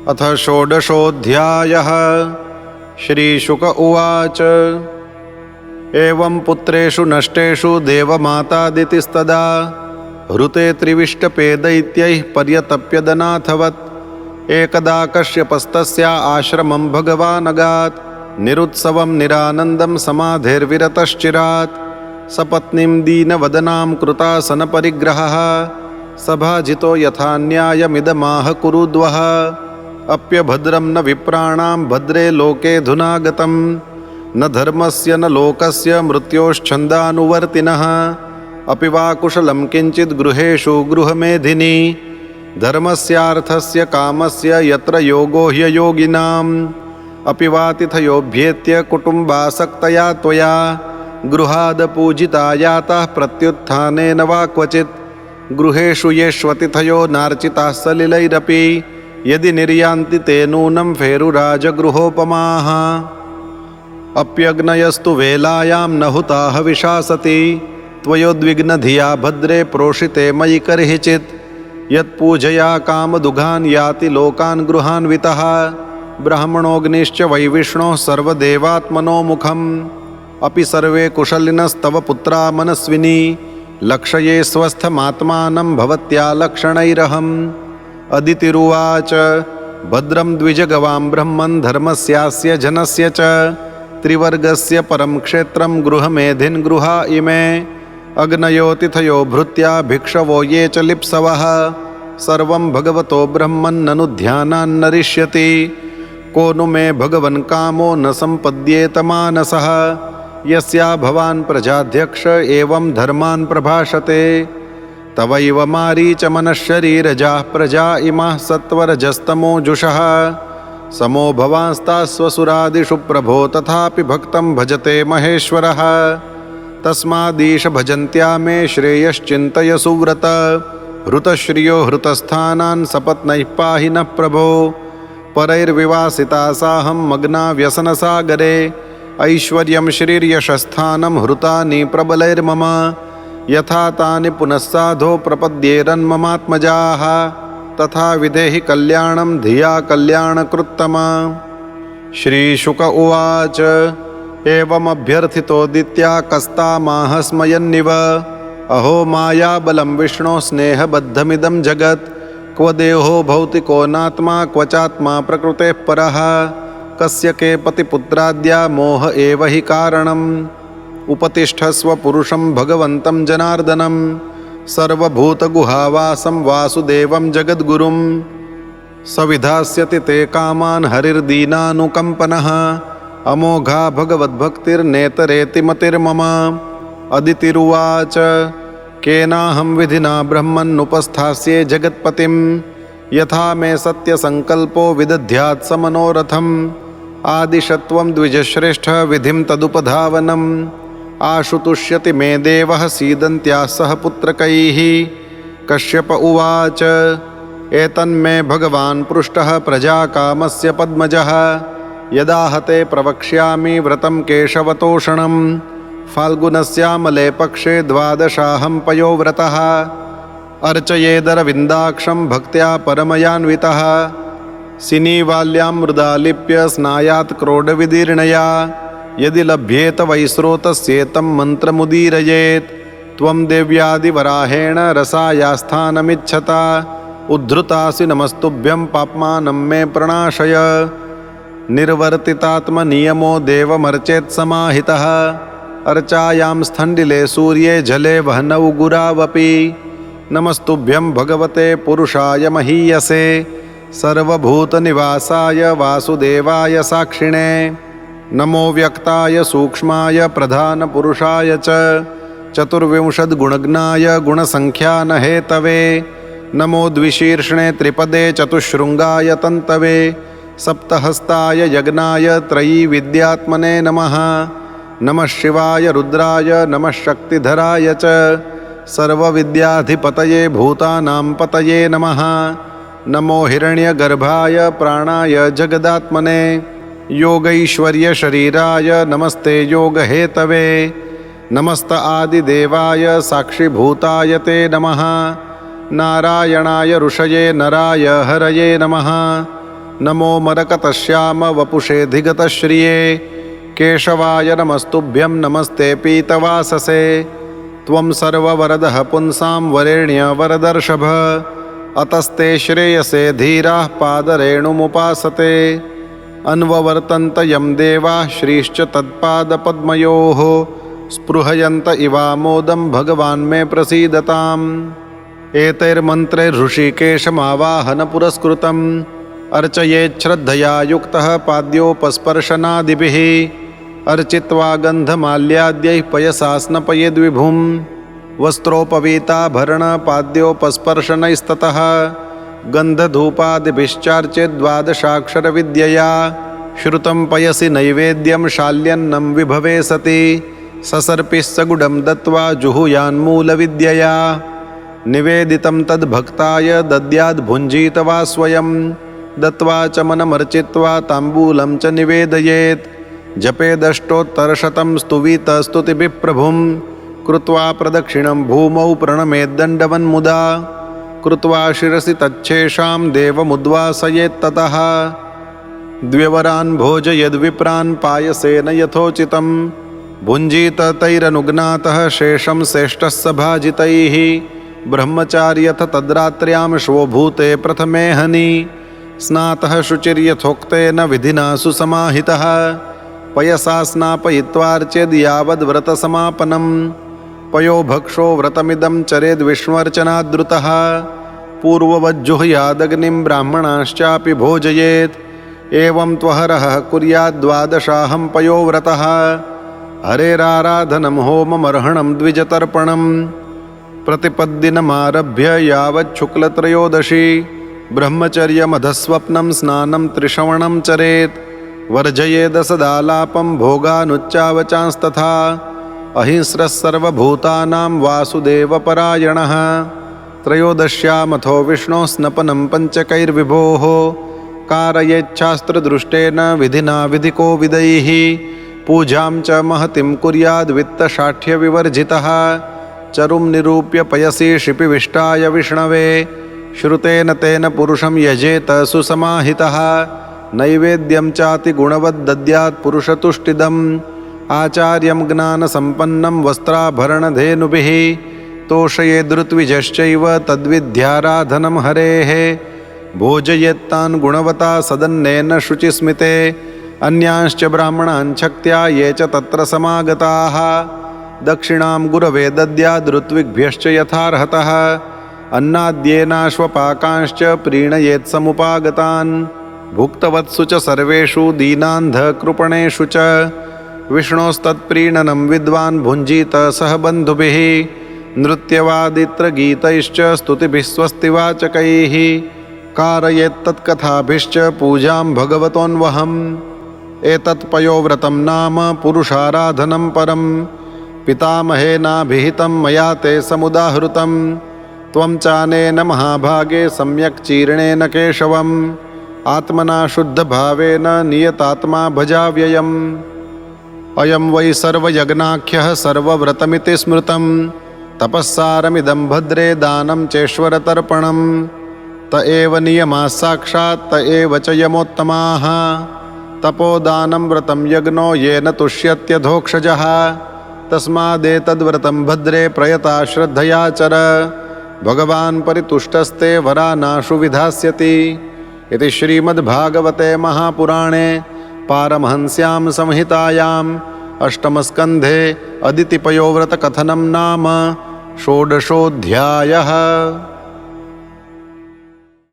अथ षोडशोऽध्यायः। श्रीशुक उवाच एवं पुत्रेषु नष्टेषु देवमातादितिस्तदा हृते त्रिविष्टपे दैत्यैः पर्यतप्यदनाथवत् एकदा कश्यपस्तस्या आश्रमं भगवानगात् निरुत्सवं निरानन्दं समाधेर्विरतश्चिरात् सपत्नीं दीनवदनां कृतासनपरिग्रहः सभाजितो यथा न्यायमिदमाह कुरुद्वः अप्यभद्रं न विप्राणां भद्रे लोके धुनागतं न धर्मस्य न लोकस्य मृत्योश्छन्दानुवर्तिनः अपि वा कुशलं किञ्चित् गृहेषु गृहमेधिनी धर्मस्यार्थस्य कामस्य यत्र योगो ह्ययोगिनाम् अपि वा तिथयोऽभ्येत्य कुटुम्बासक्तया त्वया गृहादपूजिता याताः प्रत्युत्थानेन वा क्वचित् गृहेषु येष्वतिथयो नार्चिताः सलिलैरपि यदि निर्यान्ति ते नूनं फेरुराजगृहोपमाः अप्यग्नयस्तु वेलायां न हुताः विशासति त्वयोद्विग्नधिया भद्रे प्रोषिते मयि कर्हिचित् यत्पूजया कामदुघान् याति लोकान् गृहान्वितः ब्राह्मणोऽग्निश्च वैविष्णोः सर्वदेवात्मनो मुखम् अपि सर्वे कुशलिनस्तव पुत्रा मनस्विनी लक्षये स्वस्थमात्मानं भवत्या लक्षणैरहम् अदितिरुवाच भद्रं द्विजगवां ब्रह्मन् धर्मस्यास्य जनस्य च त्रिवर्गस्य परं क्षेत्रं गृहमेधिन् गृहा इमे अग्नयो तिथयो भृत्या भिक्षवो ये च लिप्सवः सर्वं भगवतो ब्रह्मन्ननु ध्यानान्नरिष्यति को नु मे भगवन् कामो न सम्पद्येत मानसः यस्या भवान् प्रजाध्यक्ष एवं धर्मान् प्रभाषते तवैव मारीच मनश्शरीरजाः प्रजा इमाः सत्वरजस्तमोजुषः समो भवांस्तास्वसुरादिषु प्रभो तथापि भक्तं भजते महेश्वरः तस्मादीश भजन्त्या मे श्रेयश्चिन्तय सुव्रत हृतश्रियो हृतस्थानान् सपत्नैः पाहि नः प्रभो परैर्विवासिता साहं मग्ना व्यसनसागरे ऐश्वर्यं श्रीर्यशस्थानं हृतानि प्रबलैर्मम यथा तानि पुनः साधो प्रपद्येरन्ममात्मजाः तथा विधेहि कल्याणं धिया कल्याणकृत्तमा। श्रीशुक उवाच एवमभ्यर्थितोदित्या कस्तामाह स्मयन्निव अहो मायाबलं विष्णो स्नेहबद्धमिदं जगत् क्व देहो भौतिको नात्मा क्व चात्मा प्रकृतेः परः कस्य के पतिपुत्राद्या मोह एव हि कारणम् उपतिष्ठस्व पुरुषं भगवन्तं जनार्दनं सर्वभूतगुहावासं वासुदेवं जगद्गुरुं सविधास्यति ते कामान् हरिर्दीनानुकम्पनः अमोघा भगवद्भक्तिर्नेतरेति मतिर्मम। अदितिरुवाच केनाहं विधिना ब्रह्मन्नुपस्थास्ये जगत्पतिं यथा मे सत्यसङ्कल्पो विदध्यात् समनोरथम् आदिशत्वं द्विजश्रेष्ठ विधिं तदुपधावनम् आशुतुष्यति मे देवः सीदन्त्याः सह पुत्रकैः। कश्यप उवाच एतन्मे भगवान् पृष्टः प्रजाकामस्य पद्मजः यदा हते प्रवक्ष्यामि व्रतं केशवतोषणं फाल्गुनस्यामले पक्षे द्वादशाहं पयोव्रतः अर्चयेदरविन्दाक्षं भक्त्या परमयान्वितः सिनीवाल्यां मृदा लिप्य स्नायात् क्रोडविदीर्णया यदि लभ्येत वैस्रोतस्येतं मन्त्रमुदीरयेत् त्वं देव्यादिवराहेण रसायास्थानमिच्छता उद्धृतासि नमस्तुभ्यं पाप्मानं मे प्रणाशय निर्वर्तितात्मनियमो देवमर्चेत् समाहितः अर्चायां स्थण्डिले सूर्ये जले वह्नौ गुरावपि नमस्तुभ्यं भगवते पुरुषाय महीयसे सर्वभूतनिवासाय वासुदेवाय साक्षिणे नमो व्यक्ताय सूक्ष्माय प्रधानपुरुषाय च चतुर्विंशद्गुणज्ञाय गुणसङ्ख्यानहेतवे नमो द्विशीर्ष्णे त्रिपदे चतुश्शृङ्गाय तन्तवे सप्तहस्ताय यज्ञाय त्रयीविद्यात्मने नमः नमः शिवाय रुद्राय नमः शक्तिधराय च सर्वविद्याधिपतये भूतानां पतये नमः नमो हिरण्यगर्भाय प्राणाय जगदात्मने योगैश्वर्यशरीराय नमस्ते योगहेतवे नमस्त आदिदेवाय साक्षिभूताय ते नमः नारायणाय ऋषये नराय हरये नमः नमो मरकतश्याम वपुषेऽधिगतश्रिये केशवाय नमस्तुभ्यं नमस्ते पीतवाससे त्वं सर्ववरदः पुंसां वरेण्यवरदर्षभ अतस्ते श्रेयसे धीराः पादरेणुमुपासते अन्ववर्तन्त यं देवाः श्रीश्च तत्पादपद्मयोः स्पृहयन्त इवामोदं भगवान् मे प्रसीदताम् एतैर्मन्त्रैर्हृषीकेशमावाहनपुरस्कृतम् अर्चयेच्छ्रद्धया युक्तः पाद्योपस्पर्शनादिभिः अर्चित्वा गन्धमाल्याद्यैः पयसा स्नपयेद्विभुं वस्त्रोपवीताभरणपाद्योपस्पर्शनैस्ततः गन्धधूपादिभिश्चार्चेद्द्वादशाक्षरविद्यया श्रुतं पयसि नैवेद्यं शाल्यन्नं विभवे सति ससर्पिः सगुडं दत्त्वा जुहुयान्मूलविद्यया निवेदितं तद्भक्ताय दद्याद्भुञ्जीत वा स्वयं दत्त्वा च मनमर्चित्वा ताम्बूलं च निवेदयेत् जपेदष्टोत्तरशतं स्तुतिभिः प्रभुं कृत्वा प्रदक्षिणं भूमौ प्रणमेद्दण्डवन्मुदा कृत्वा शिरसि तच्छेषां देवमुद्वासयेत्ततः द्व्यवरान् भोजयद्विप्रान् पायसेन यथोचितं भुञ्जीत तैरनुज्ञातः शेषं श्रेष्ठः सभाजितैः ब्रह्मचार्यथ तद्रात्र्यां श्वभूते प्रथमे हनि स्नातः शुचिर्यथोक्तेन विधिना सुसमाहितः पयसा स्नापयित्वार्चेद् यावद्व्रतसमापनं पयोभक्षो व्रतमिदं चरेद्विष्णुर्चनादृतः पूर्ववज्जुहुयादग्निं ब्राह्मणाश्चापि भोजयेत् एवं त्वहरः कुर्याद्द्वादशाहं पयोव्रतः हरेराराधनं होममर्हणं द्विजतर्पणं प्रतिपद्दिनमारभ्य यावच्छुक्लत्रयोदशी ब्रह्मचर्यमधस्वप्नं स्नानं त्रिश्रवणं चरेत् वर्जयेदसदालापं भोगानुच्चावचांस्तथा अहिंस्रः सर्वभूतानां वासुदेवपरायणः त्रयोदश्यामथो विष्णोः स्नपनं पञ्चकैर्विभोः कारयेच्छास्त्रदृष्टेन विधिना विधिकोविदैः पूजां च महतिं कुर्याद्वित्तशाठ्यविवर्जितः चरुं निरूप्य पयसि शिपिविष्टाय विष्णवे श्रुतेन तेन पुरुषं यजेत सुसमाहितः नैवेद्यं चातिगुणवद्दद्यात् पुरुषतुष्टिदम् आचार्यं ज्ञानसम्पन्नं वस्त्राभरणधेनुभिः तोषयेदृत्विजश्चैव तद्विद्याराधनं हरेः भोजयेत्तान् गुणवता सदन्नेन शुचिस्मिते अन्यांश्च ब्राह्मणान् शक्त्या ये च तत्र समागताः दक्षिणां गुरवे दद्यादृत्विग्भ्यश्च यथार्हतः अन्नाद्येनाश्वपाकांश्च प्रीणयेत्समुपागतान् भुक्तवत्सु च सर्वेषु दीनान्धकृपणेषु च विष्णोस्तत्प्रीणनं विद्वान् भुञ्जीत सह बन्धुभिः नृत्यवादित्रगीतैश्च स्तुतिभिः स्वस्तिवाचकैः कारयेत्तत्कथाभिश्च पूजां भगवतोऽन्वहम् एतत्पयोव्रतं नाम पुरुषाराधनं परं पितामहेनाभिहितं मया ते समुदाहृतं त्वं चानेन महाभागे सम्यक् चीर्णेन केशवम् आत्मना शुद्धभावेन नियतात्मा भजाव्ययम् अयं वै सर्वयज्ञाख्यः सर्वव्रतमिति स्मृतं तपःसारमिदं भद्रे दानं चेश्वरतर्पणं त एव नियमाः साक्षात् त एव च यमोत्तमाः तपोदानं व्रतं यज्ञो येन तुष्यत्यधोक्षजः तस्मादेतद्व्रतं भद्रे प्रयता श्रद्धया चर भगवान् परितुष्टस्ते वरानाशु विधास्यति इति श्रीमद्भागवते महापुराणे पारमहंस्यां संहितायाम् अष्टमस्कन्धे अदितिपयोव्रतकथनं नाम षोडशोऽध्यायः।